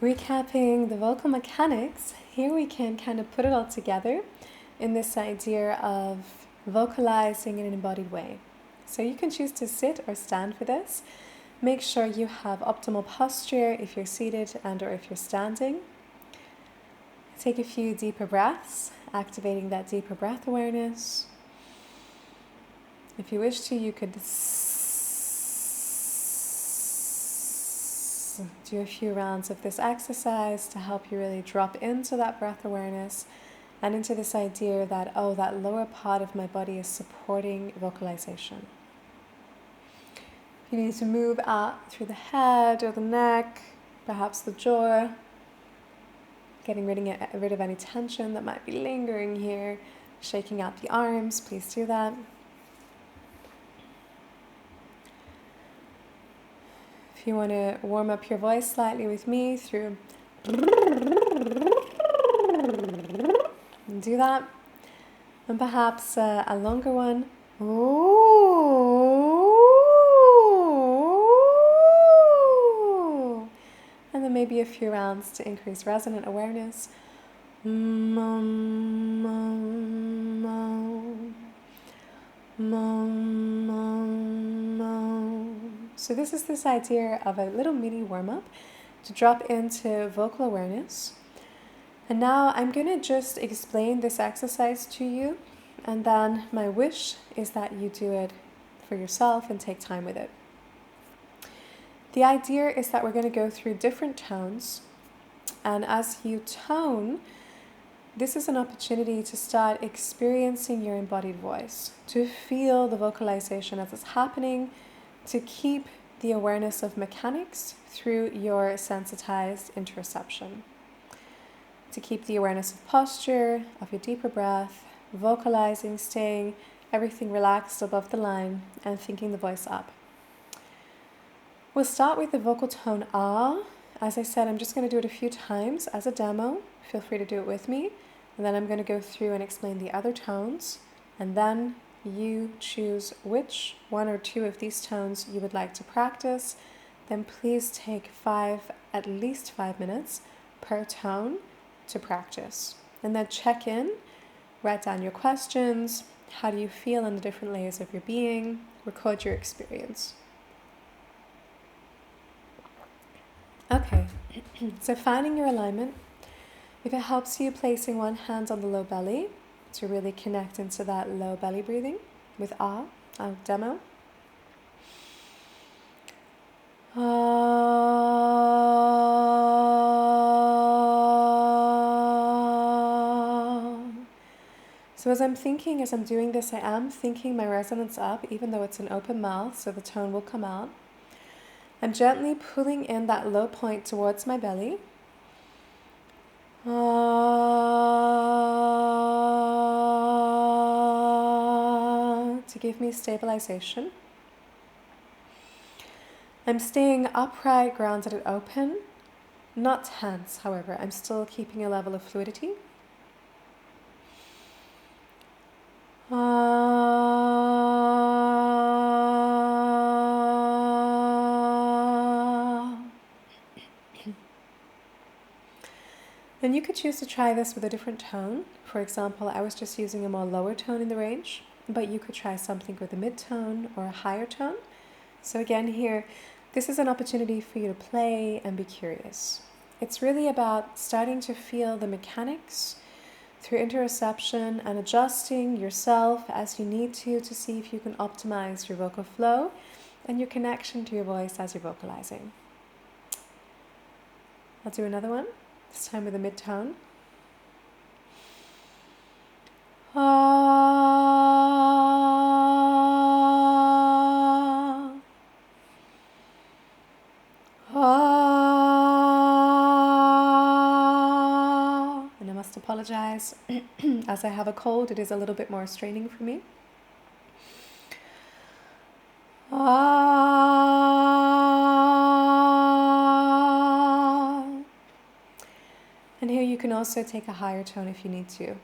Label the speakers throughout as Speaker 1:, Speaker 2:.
Speaker 1: Recapping the vocal mechanics, here we can kind of put it all together in this idea of vocalizing in an embodied way. So you can choose to sit or stand for this. Make sure you have optimal posture if you're seated and or if you're standing. Take a few deeper breaths, activating that deeper breath awareness. If you wish to, you could do a few rounds of this exercise to help you really drop into that breath awareness and into this idea that, oh, that lower part of my body is supporting vocalization. You need to move out through the head or the neck, perhaps the jaw, getting rid of any tension that might be lingering here, shaking out the arms, please do that. If you want to warm up your voice slightly with me through do that, and perhaps a longer one. And then maybe a few rounds to increase resonant awareness. So this idea of a little mini warm-up to drop into vocal awareness. And now I'm going to just explain this exercise to you, and then my wish is that you do it for yourself and take time with it. The idea is that we're going to go through different tones, and as you tone, this is an opportunity to start experiencing your embodied voice, to feel the vocalization as it's happening, to keep the awareness of mechanics through your sensitized interoception, to keep the awareness of posture, of your deeper breath, vocalizing, staying everything relaxed above the line, and thinking the voice up. We'll start with the vocal tone ah. As I said, I'm just going to do it a few times as a demo. Feel free to do it with me. And then I'm going to go through and explain the other tones. And then you choose which one or two of these tones you would like to practice. Then please take at least 5 minutes per tone to practice. And then check in, write down your questions. How do you feel in the different layers of your being? Record your experience. Okay, so finding your alignment. If it helps you, placing one hand on the low belly to really connect into that low belly breathing with ah, our demo. So as I'm doing this, I am thinking my resonance up, even though it's an open mouth, so the tone will come out. I'm gently pulling in that low point towards my belly. To give me stabilization. I'm staying upright, grounded and open. Not tense, however. I'm still keeping a level of fluidity. And you could choose to try this with a different tone. For example, I was just using a more lower tone in the range, but you could try something with a mid-tone or a higher tone. So again here, this is an opportunity for you to play and be curious. It's really about starting to feel the mechanics through interoception and adjusting yourself as you need to see if you can optimize your vocal flow and your connection to your voice as you're vocalizing. I'll do another one. This time with a mid-tone. And I must apologize. As I have a cold, it is a little bit more straining for me. And here you can also take a higher tone if you need to.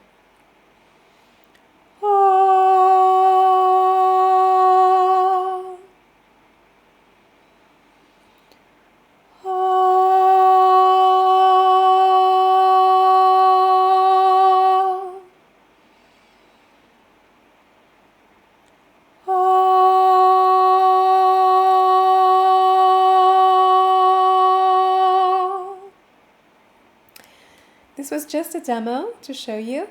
Speaker 1: this was just a demo to show you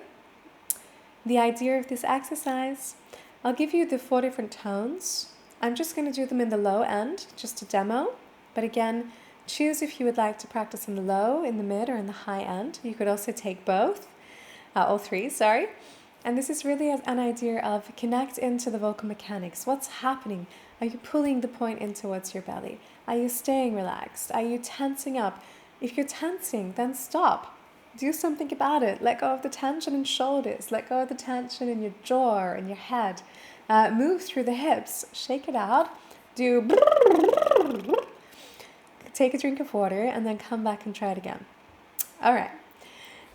Speaker 1: the idea of this exercise. I'll give you the 4 different tones. I'm just going to do them in the low end, just a demo. But again, choose if you would like to practice in the low, in the mid, or in the high end. You could also take both, all 3, sorry. And this is really an idea of connect into the vocal mechanics. What's happening? Are you pulling the point in towards your belly? Are you staying relaxed? Are you tensing up? If you're tensing, then stop. Do something about it. Let go of the tension in shoulders. Let go of the tension in your jaw or in your head. Move through the hips. Shake it out. Do. Take a drink of water and then come back and try it again. All right.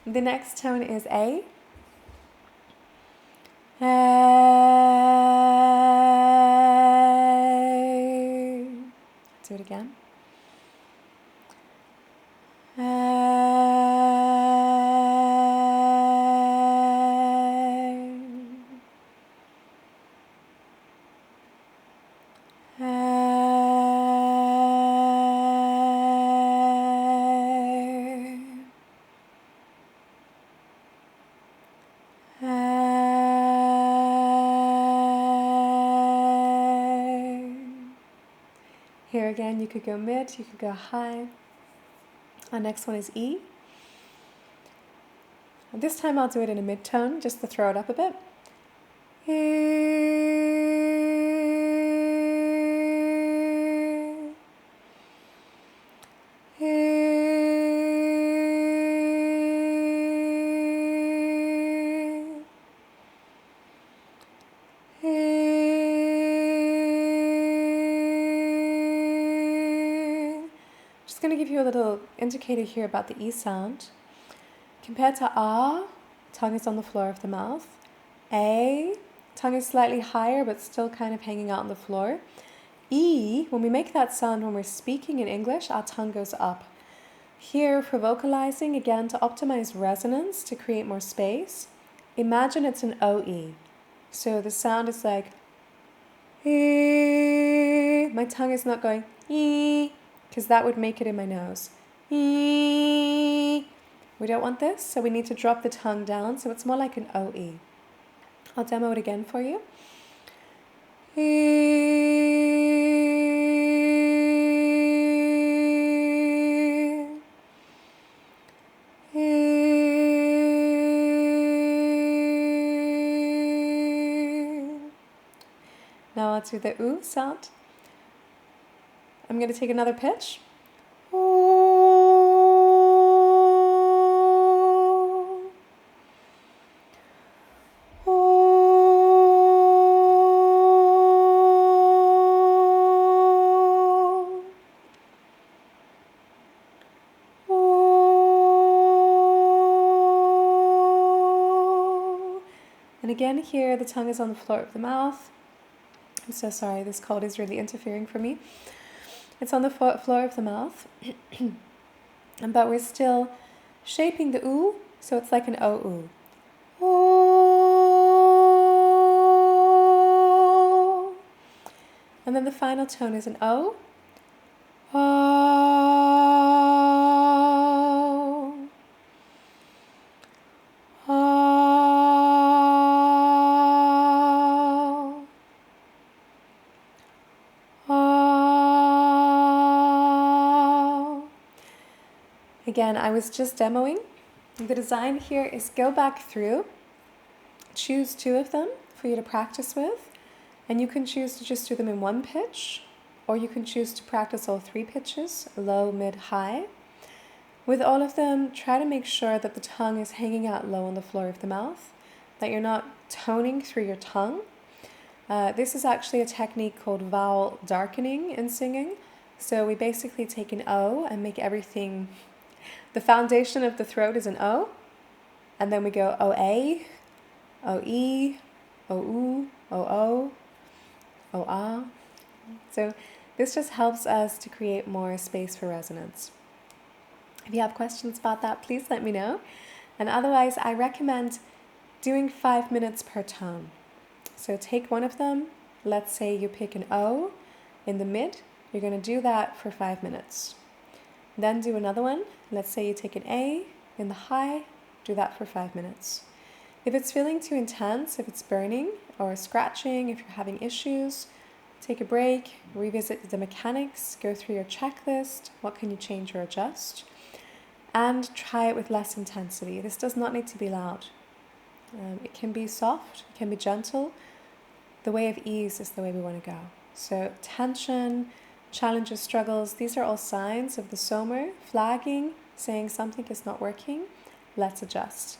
Speaker 1: The next tone is A. Do it again. Here again, you could go mid, you could go high. Our next one is E. And this time I'll do it in a mid-tone, just to throw it up a bit. Going to give you a little indicator here about the E sound. Compared to A, tongue is on the floor of the mouth. A, tongue is slightly higher but still kind of hanging out on the floor. E, when we make that sound when we're speaking in English, our tongue goes up. Here for vocalizing, again to optimize resonance, to create more space, imagine it's an OE. So the sound is like E. My tongue is not going E, because that would make it in my nose. We don't want this, so we need to drop the tongue down, so it's more like an OE. I'll demo it again for you. Now I'll do the oo sound. I'm going to take another pitch. And again here, the tongue is on the floor of the mouth. I'm so sorry, this cold is really interfering for me. It's on the floor of the mouth, but we're still shaping the oo, so it's like an O-oo. And then the final tone is an O. Again, I was just demoing. The design here is go back through, choose 2 of them for you to practice with, and you can choose to just do them in one pitch, or you can choose to practice all 3 pitches, low, mid, high. With all of them, try to make sure that the tongue is hanging out low on the floor of the mouth, that you're not toning through your tongue. This is actually a technique called vowel darkening in singing. So we basically take an O and make everything. The foundation of the throat is an O, and then we go O-A, O-E, O-U, O-O, O-A. So this just helps us to create more space for resonance. If you have questions about that, please let me know. And otherwise, I recommend doing 5 minutes per tone. So take one of them. Let's say you pick an O in the mid. You're going to do that for 5 minutes. Then do another one. Let's say you take an A In the high, do that for 5 minutes. If it's feeling too intense, if it's burning or scratching, if you're having issues, take a break, revisit the mechanics, go through your checklist, what can you change or adjust, and try it with less intensity. This does not need to be loud. It can be soft, it can be gentle. The way of ease is the way we want to go. So tension, challenges, struggles, these are all signs of the somer flagging, saying something is not working. Let's adjust.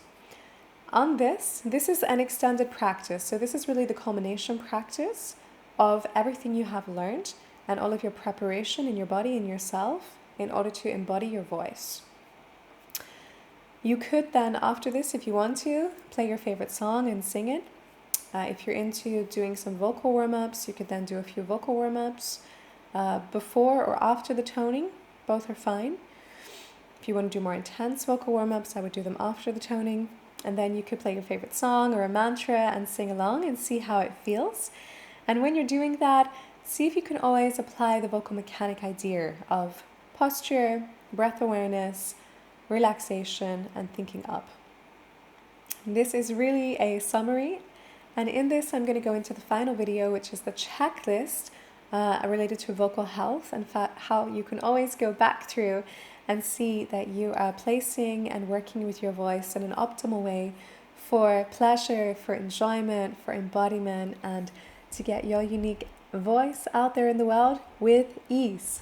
Speaker 1: On this is an extended practice. So this is really the culmination practice of everything you have learned and all of your preparation in your body and yourself in order to embody your voice. You could then, after this, if you want to, play your favorite song and sing it. If you're into doing some vocal warm-ups, you could then do a few vocal warm-ups before or after the toning. Both are fine. If you want to do more intense vocal warm-ups, I would do them after the toning. And then you could play your favorite song or a mantra and sing along and see how it feels. And when you're doing that, see if you can always apply the vocal mechanic idea of posture, breath awareness, relaxation, and thinking up. This is really a summary, and in this I'm going to go into the final video, which is the checklist related to vocal health and how you can always go back through and see that you are placing and working with your voice in an optimal way for pleasure, for enjoyment, for embodiment, and to get your unique voice out there in the world with ease.